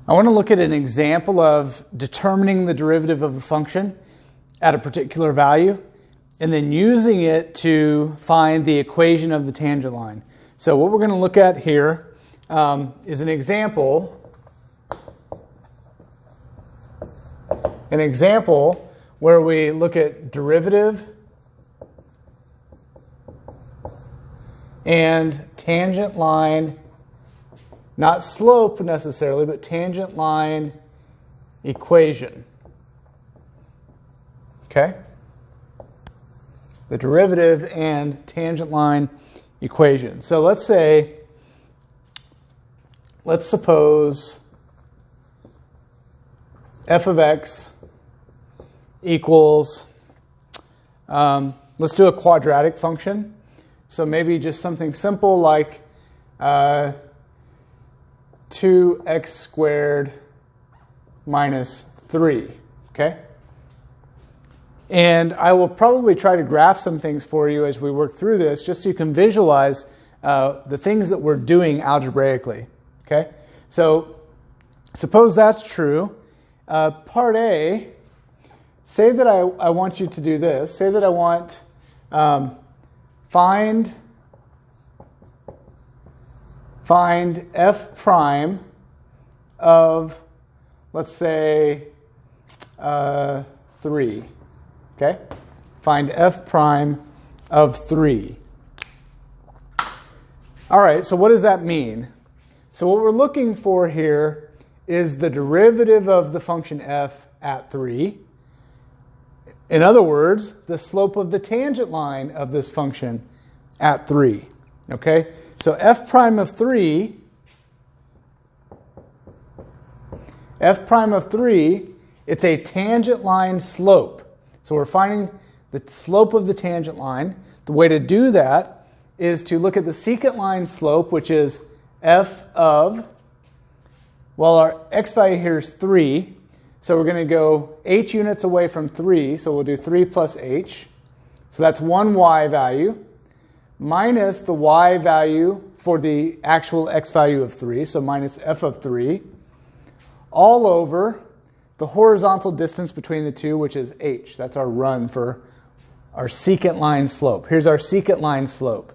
I want to look at an example of determining the derivative of a function at a particular value and then using it to find the equation of the tangent line. So what we're going to look at here is an example where we look at derivative and tangent line, not slope necessarily, but tangent line equation. Okay? The derivative and tangent line equation. So let's suppose f of x equals, let's do a quadratic function. So maybe just something simple like 2x squared minus 3, okay? And I will probably try to graph some things for you as we work through this, just so you can visualize the things that we're doing algebraically, okay? So suppose that's true. Part A, say that I want you to do this. Say that I want find f prime of, let's say, 3. Okay? Find f prime of 3. All right, so what does that mean? So what we're looking for here is the derivative of the function f at 3. In other words, the slope of the tangent line of this function at 3. Okay? So f prime of 3, it's a tangent line slope. So we're finding the slope of the tangent line. The way to do that is to look at the secant line slope, which is f of, well, our x value here is 3. So we're going to go h units away from 3. So we'll do 3 plus h. So that's one y value minus the y value for the actual x value of 3. So minus f of 3 all over the horizontal distance between the two, which is h. That's our run for our secant line slope. Here's our secant line slope.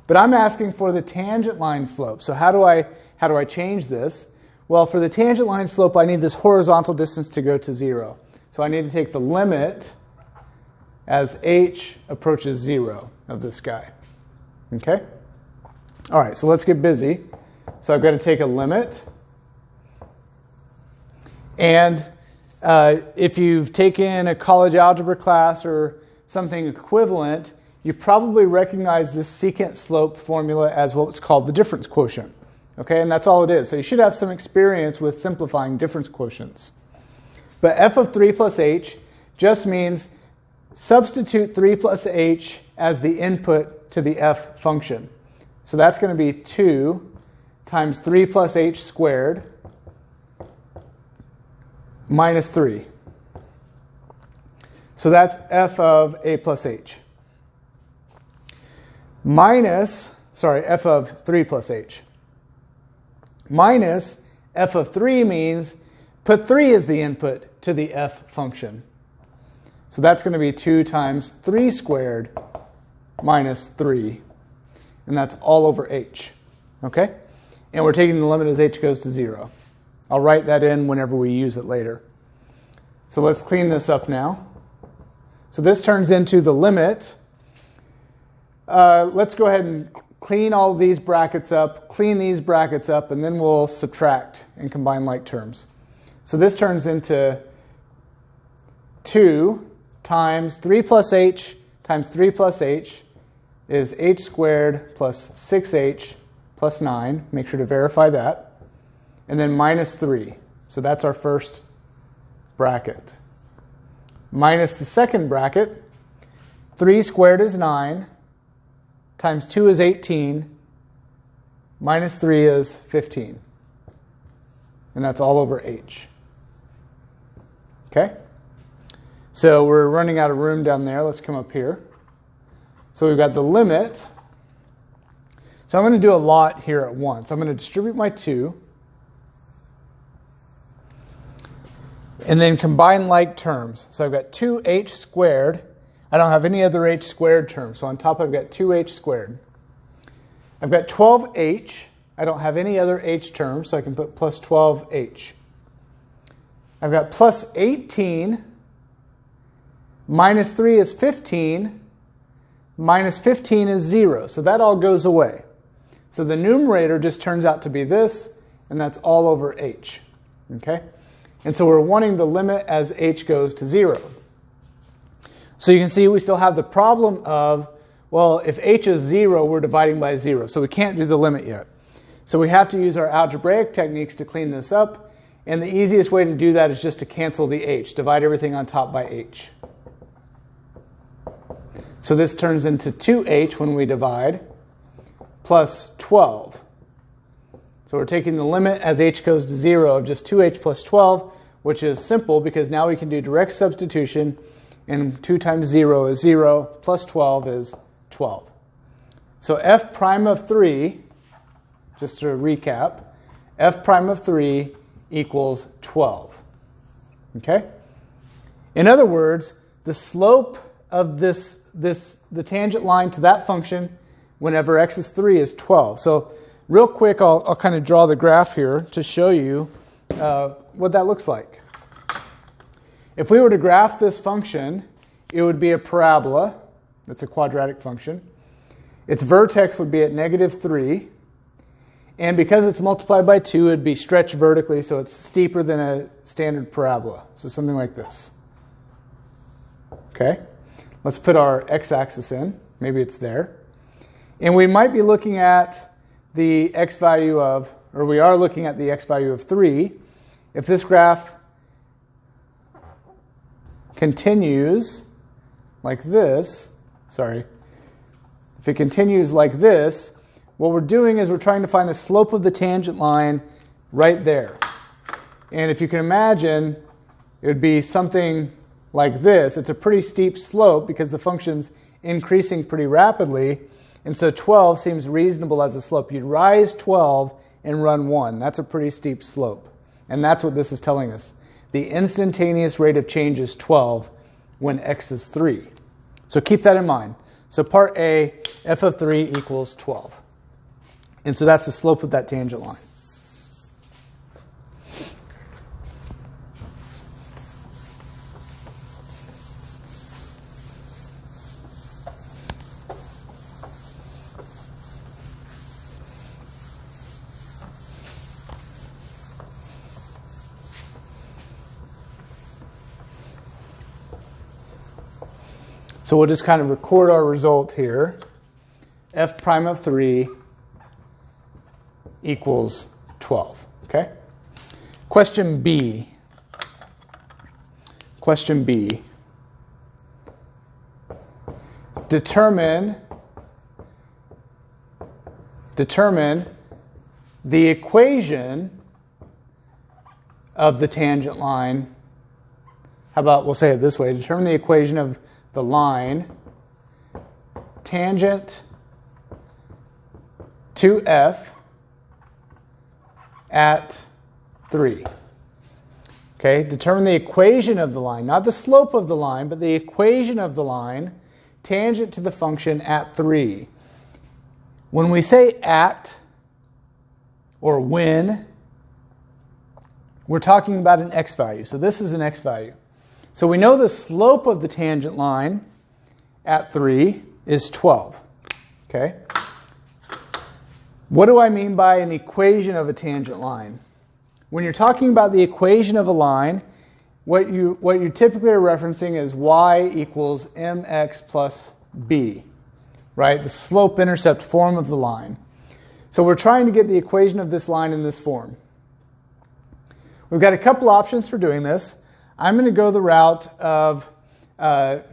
But I'm asking for the tangent line slope. So how do I change this? Well, for the tangent line slope, I need this horizontal distance to go to 0. So I need to take the limit as h approaches 0 of this guy. Okay? All right, so let's get busy. So I've got to take a limit. And if you've taken a college algebra class or something equivalent, you probably recognize this secant slope formula as what's called the difference quotient. Okay, and that's all it is. So you should have some experience with simplifying difference quotients. But f of 3 plus h just means substitute 3 plus h as the input to the f function. So that's going to be 2 times 3 plus h squared minus 3. So that's f of a plus h. F of 3 plus h. Minus f of 3 means put 3 as the input to the f function. So that's going to be 2 times 3 squared minus 3. And that's all over h. Okay? And we're taking the limit as h goes to 0. I'll write that in whenever we use it later. So let's clean this up now. So this turns into the limit. Let's go ahead and clean all these brackets up, clean these brackets up, and then we'll subtract and combine like terms. So this turns into 2 times 3 plus h times 3 plus h is h squared plus 6h plus 9. Make sure to verify that. And then minus 3. So that's our first bracket. Minus the second bracket. 3 squared is 9. Times 2 is 18. Minus 3 is 15. And that's all over h. Okay? So we're running out of room down there. Let's come up here. So we've got the limit. So I'm going to do a lot here at once. I'm going to distribute my 2. And then combine like terms. So I've got 2h squared. I don't have any other h squared terms. So on top I've got 2h squared. I've got 12h. I don't have any other h terms, so I can put plus 12h. I've got plus 18. Minus 3 is 15. Minus 15 is 0. So that all goes away. So the numerator just turns out to be this, and that's all over h. Okay? And so we're wanting the limit as h goes to 0. So you can see we still have the problem of, well, if h is 0, we're dividing by 0. So we can't do the limit yet. So we have to use our algebraic techniques to clean this up. And the easiest way to do that is just to cancel the h. Divide everything on top by h. So this turns into 2h when we divide, plus 12. So we're taking the limit as h goes to 0 of just 2h plus 12, which is simple because now we can do direct substitution, and 2 times 0 is 0, plus 12 is 12. So f prime of 3, just to recap, f prime of 3 equals 12. Okay? In other words, the slope of the tangent line to that function whenever x is 3 is 12. So real quick, I'll kind of draw the graph here to show you what that looks like. If we were to graph this function, it would be a parabola. That's a quadratic function. Its vertex would be at negative 3. And because it's multiplied by 2, it would be stretched vertically, so it's steeper than a standard parabola. So something like this. Okay? Let's put our x-axis in. Maybe it's there. And we might be looking at the x value of, or we are looking at the x value of 3. If this graph continues like this, if it continues like this, what we're doing is we're trying to find the slope of the tangent line right there. And if you can imagine, it would be something like this. It's a pretty steep slope because the function's increasing pretty rapidly. And so 12 seems reasonable as a slope. You'd rise 12 and run 1. That's a pretty steep slope. And that's what this is telling us. The instantaneous rate of change is 12 when x is 3. So keep that in mind. So part A, f of 3 equals 12. And so that's the slope of that tangent line. So we'll just kind of record our result here. F prime of 3 equals 12. Okay? Question B. Question B. Determine the equation of the tangent line. How about we'll say it this way. Determine the equation of the line tangent to f at 3. Okay, determine the equation of the line, not the slope of the line, but the equation of the line tangent to the function at 3. When we say at or when, we're talking about an x value. So this is an x value. So we know the slope of the tangent line at 3 is 12. Okay? What do I mean by an equation of a tangent line? When you're talking about the equation of a line, what you typically are referencing is y equals mx plus b, right? The slope-intercept form of the line. So we're trying to get the equation of this line in this form. We've got a couple options for doing this. I'm going to go the route of, I'm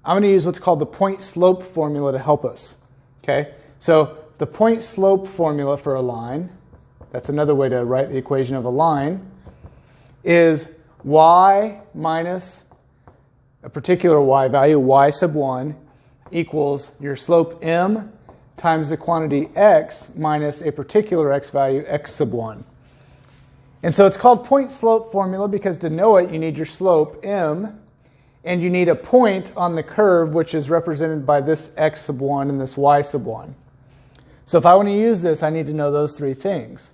going to use what's called the point-slope formula to help us. Okay? So the point-slope formula for a line, that's another way to write the equation of a line, is y minus a particular y value, y sub 1, equals your slope m times the quantity x minus a particular x value, x sub 1. And so it's called point slope formula because to know it, you need your slope, m, and you need a point on the curve, which is represented by this x sub 1 and this y sub 1. So if I want to use this, I need to know those three things.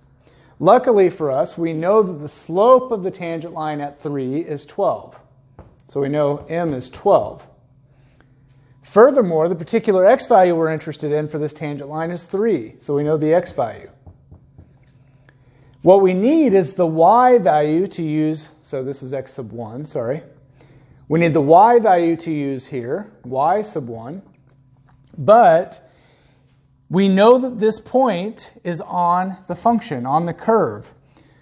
Luckily for us, we know that the slope of the tangent line at 3 is 12. So we know m is 12. Furthermore, the particular x value we're interested in for this tangent line is 3. So we know the x value. What we need is the y value to use. So this is x sub 1, sorry. We need the y value to use here, y sub 1. But we know that this point is on the function, on the curve.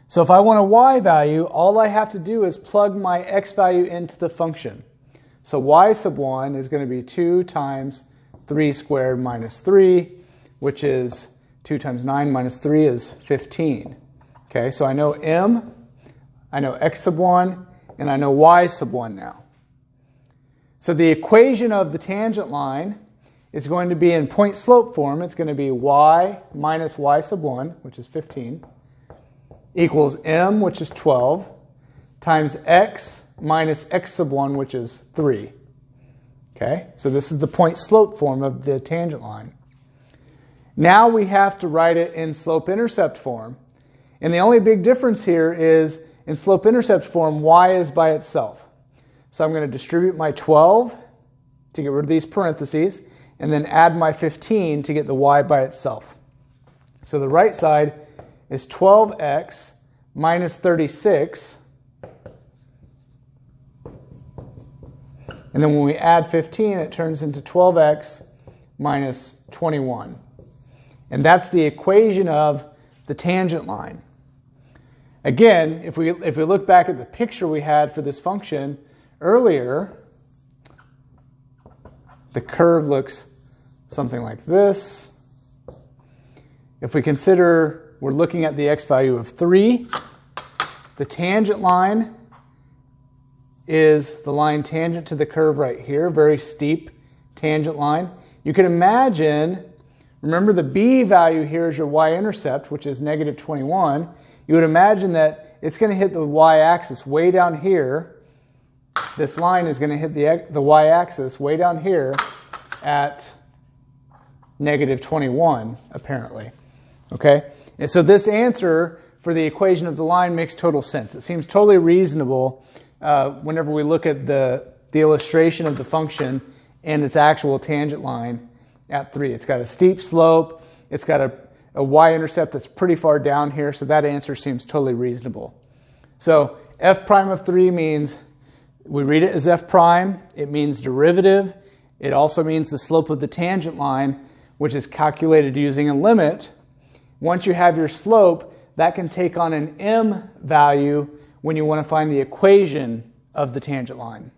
So if I want a y value, all I have to do is plug my x value into the function. So y sub 1 is going to be 2 times 3 squared minus 3, which is 2 times 9 minus 3 is 15. Okay, so I know m, I know x sub 1, and I know y sub 1 now. So the equation of the tangent line is going to be in point slope form. It's going to be y minus y sub 1, which is 15, equals m, which is 12, times x minus x sub 1, which is 3. Okay, so this is the point slope form of the tangent line. Now we have to write it in slope-intercept form. And the only big difference here is in slope-intercept form, y is by itself. So I'm going to distribute my 12 to get rid of these parentheses, and then add my 15 to get the y by itself. So the right side is 12x minus 36. And then when we add 15, it turns into 12x minus 21. And that's the equation of the tangent line. Again, if we look back at the picture we had for this function earlier, the curve looks something like this. If we consider we're looking at the x value of 3, the tangent line is the line tangent to the curve right here, very steep tangent line. You can imagine, remember the b value here is your y-intercept, which is negative 21. You would imagine that it's going to hit the y-axis way down here. This line is going to hit the y-axis way down here at negative 21, apparently. Okay? And so this answer for the equation of the line makes total sense. It seems totally reasonable whenever we look at the illustration of the function and its actual tangent line at 3. It's got a steep slope. It's got a y-intercept that's pretty far down here, so that answer seems totally reasonable. So f prime of 3 means, we read it as f prime. It means derivative. It also means the slope of the tangent line, which is calculated using a limit. Once you have your slope, that can take on an m value when you want to find the equation of the tangent line.